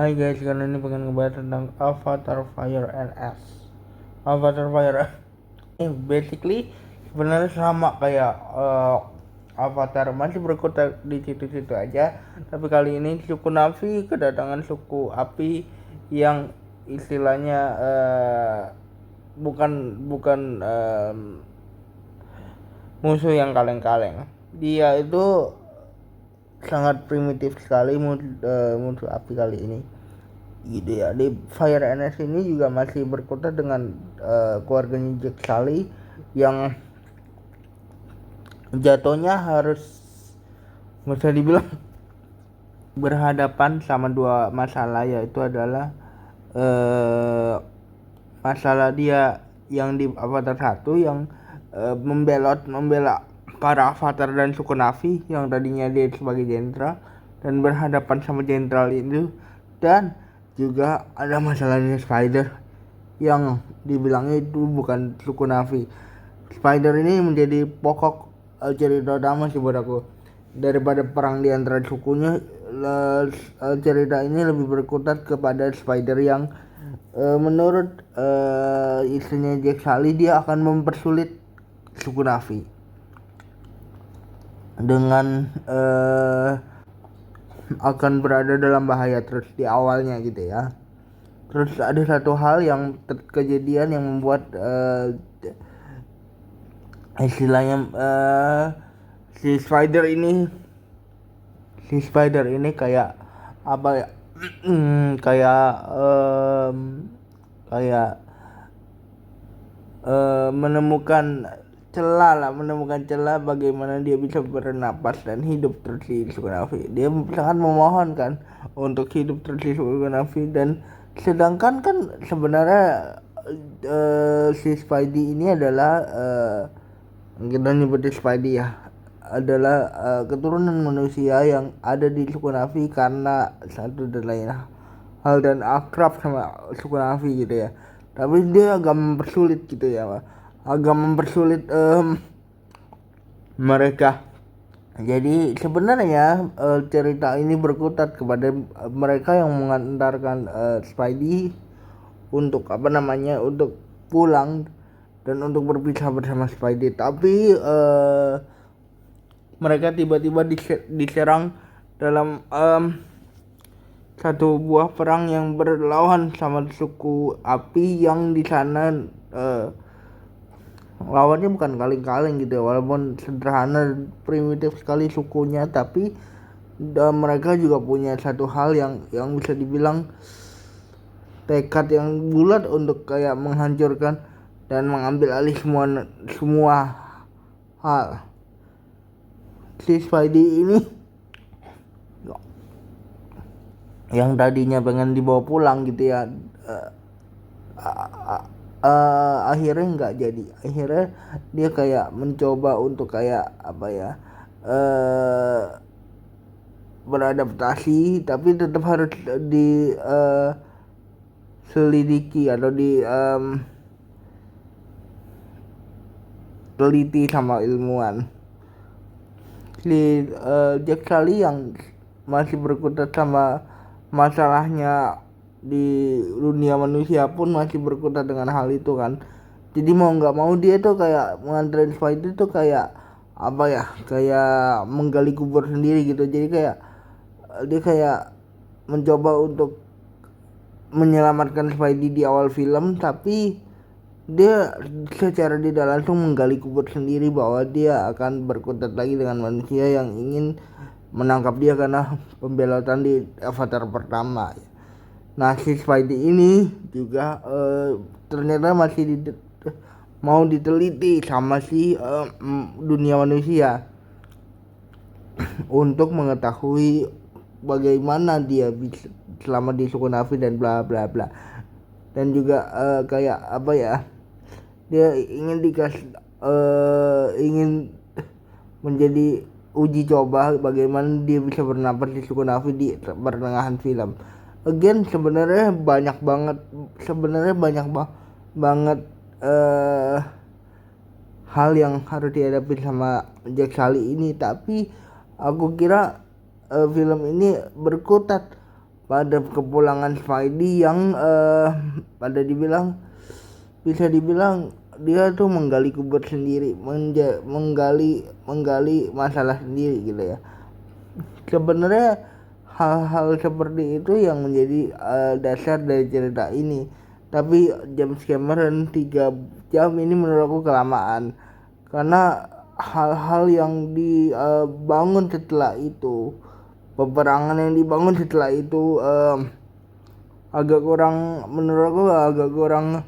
Hai guys, kali ini pengen ngebahas tentang Avatar Fire and Ash. Avatar Fire ini basically sebenarnya sama kayak Avatar, masih berkutat di situ-situ aja. Tapi kali ini suku Na'vi kedatangan suku api yang istilahnya bukan bukan musuh yang kaleng-kaleng. Dia itu sangat primitif sekali musuh api kali ini gitu ya. Di Fire and Ash ini juga masih berkutat dengan keluarganya Jack Sully yang jatuhnya harus bisa dibilang berhadapan sama dua masalah, yaitu adalah masalah dia yang di Avatar 1 yang membela para avatar dan suku Na'vi yang tadinya dia sebagai jenderal dan berhadapan sama jenderal itu, dan juga ada masalahnya Spider yang dibilangnya itu bukan suku Na'vi. Spider ini menjadi pokok cerita utama sih buat aku. Daripada perang di antara sukunya, cerita ini lebih berkutat kepada Spider yang menurut istrinya Jack Sully dia akan mempersulit suku Na'vi dengan akan berada dalam bahaya terus di awalnya gitu ya. Terus ada satu hal yang kejadian yang membuat istilahnya si Spider ini kayak apa ya, kayak menemukan celah bagaimana dia bisa bernapas dan hidup terus di suku Na'vi. Dia sangat memohon kan untuk hidup terus di suku Na'vi, dan sedangkan kan sebenarnya si Spidey ini adalah kita nyebutnya Spidey ya, adalah keturunan manusia yang ada di suku Na'vi karena satu dan lain hal dan akrab sama suku Na'vi gitu ya. Tapi dia agak mempersulit gitu ya, mereka. Jadi sebenarnya cerita ini berkutat kepada mereka yang mengantarkan Spidey untuk untuk pulang dan untuk berpisah bersama Spidey. Tapi mereka tiba-tiba diserang dalam satu buah perang yang berlawan sama suku api yang di sana lawannya bukan kaleng-kaleng gitu ya, walaupun sederhana primitif sekali sukunya, tapi mereka juga punya satu hal yang bisa dibilang tekad yang bulat untuk kayak menghancurkan dan mengambil alih semua hal. Si Spidey ini yang tadinya pengen dibawa pulang gitu ya, akhirnya nggak jadi. Akhirnya dia kayak mencoba untuk kayak beradaptasi, tapi tetap harus selidiki atau teliti sama ilmuwan. Si Jack Sully yang masih berkutat sama masalahnya di dunia manusia pun masih berkutat dengan hal itu kan. Jadi mau nggak mau dia tuh kayak mengantarin Spider tuh kayak kayak menggali kubur sendiri gitu. Jadi kayak dia kayak mencoba untuk menyelamatkan Spidey di awal film, tapi dia secara tidak langsung menggali kubur sendiri bahwa dia akan berkutat lagi dengan manusia yang ingin menangkap dia karena pembelotan di Avatar pertama. Nah, si Spidey ini juga ternyata masih mau diteliti sama si dunia manusia untuk mengetahui bagaimana dia bisa selama di suku Na'vi dan bla bla bla. Dan juga kayak dia ingin ingin menjadi uji coba bagaimana dia bisa bernapas di suku Na'vi di pertengahan film. Again, sebenarnya banyak banget hal yang harus dihadapi sama Jack Sully ini, tapi aku kira film ini berkutat pada kepulangan Spidey yang pada bisa dibilang dia tuh menggali kubur sendiri, menggali masalah sendiri gitu ya. Sebenarnya hal-hal seperti itu yang menjadi dasar dari cerita ini. Tapi James Cameron 3 jam ini menurut aku kelamaan, karena hal-hal yang dibangun setelah itu, peperangan yang dibangun setelah itu agak kurang, menurut aku agak kurang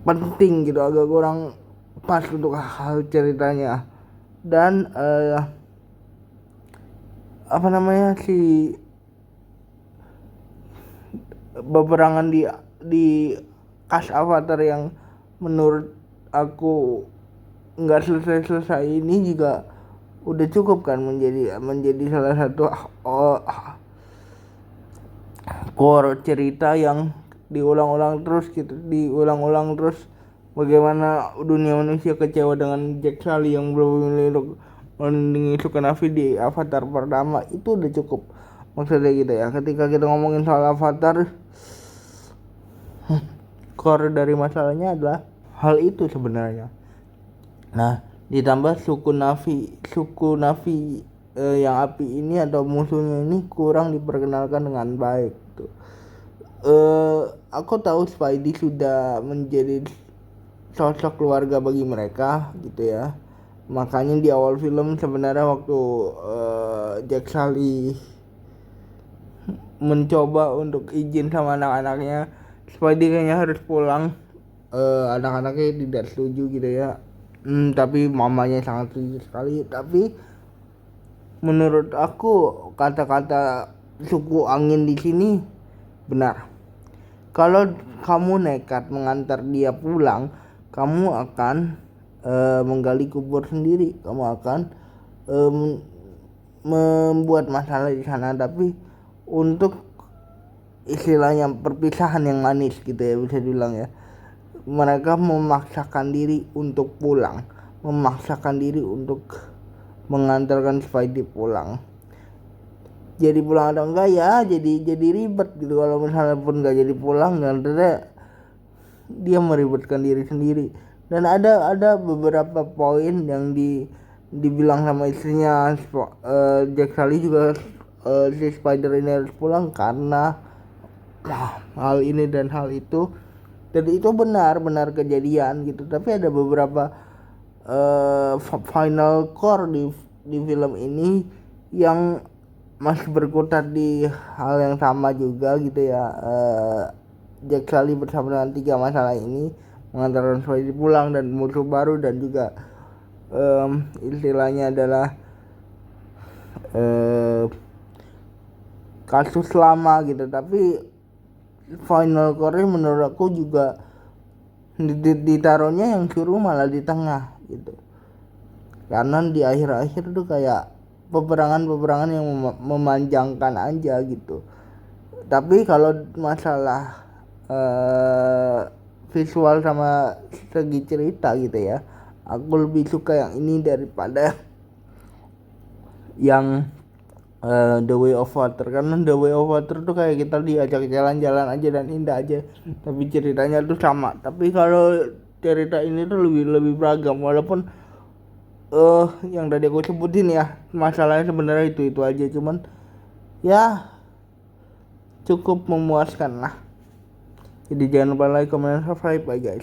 penting gitu, agak kurang pas untuk hal ceritanya. Dan apa namanya si peperangan di cast Avatar yang menurut aku nggak selesai ini juga udah cukup kan menjadi salah satu core cerita yang diulang-ulang terus. Bagaimana dunia manusia kecewa dengan Jack Sully yang belum melindungi Sukanavi di Avatar pertama, itu udah cukup. Maksudnya gitu ya, ketika kita ngomongin soal Avatar, core dari masalahnya adalah hal itu sebenarnya. Nah, ditambah suku Navi yang api ini atau musuhnya ini kurang diperkenalkan dengan baik tuh. Aku tahu Spidey sudah menjadi sosok keluarga bagi mereka gitu ya. Makanya di awal film sebenarnya waktu Jack Sully mencoba untuk izin sama anak-anaknya, Spidey kayaknya harus pulang, anak-anaknya tidak setuju gitu ya. Tapi mamanya sangat setuju sekali. Tapi menurut aku kata-kata suku angin di sini benar. Kalau kamu nekat mengantar dia pulang, kamu akan menggali kubur sendiri, kamu akan membuat masalah di sana. Tapi untuk istilahnya perpisahan yang manis gitu ya, bisa dibilang ya, mereka memaksakan diri untuk pulang, memaksakan diri untuk mengantarkan Spidey pulang. Jadi pulang atau enggak ya, jadi ribet gitu. Kalau misalnya pun enggak jadi pulang, nantinya dia meribetkan diri sendiri. Dan ada beberapa poin yang dibilang sama istrinya Jack Sully juga, si Spider ini harus pulang karena hal ini dan hal itu. Dan itu benar kejadian gitu. Tapi ada beberapa final core di film ini yang masih berkutat di hal yang sama juga gitu ya. Jack Sully bersama dengan 3 masalah ini mengantarkan Spidey pulang dan musuh baru, dan juga istilahnya adalah kasus lama gitu. Tapi final core menurut aku juga ditaruhnya yang suruh malah di tengah gitu, karena di akhir-akhir tuh kayak peperangan yang memanjangkan aja gitu. Tapi kalau masalah visual sama segi cerita gitu ya, aku lebih suka yang ini daripada yang The Way of Water. Karena The Way of Water tuh kayak kita diajak jalan-jalan aja dan indah aja, tapi ceritanya tuh sama. Tapi kalau cerita ini tuh lebih beragam, walaupun yang tadi aku sebutin ya, masalahnya sebenarnya itu aja, cuman ya cukup memuaskan lah. Jadi jangan lupa like, comment, subscribe, bye guys.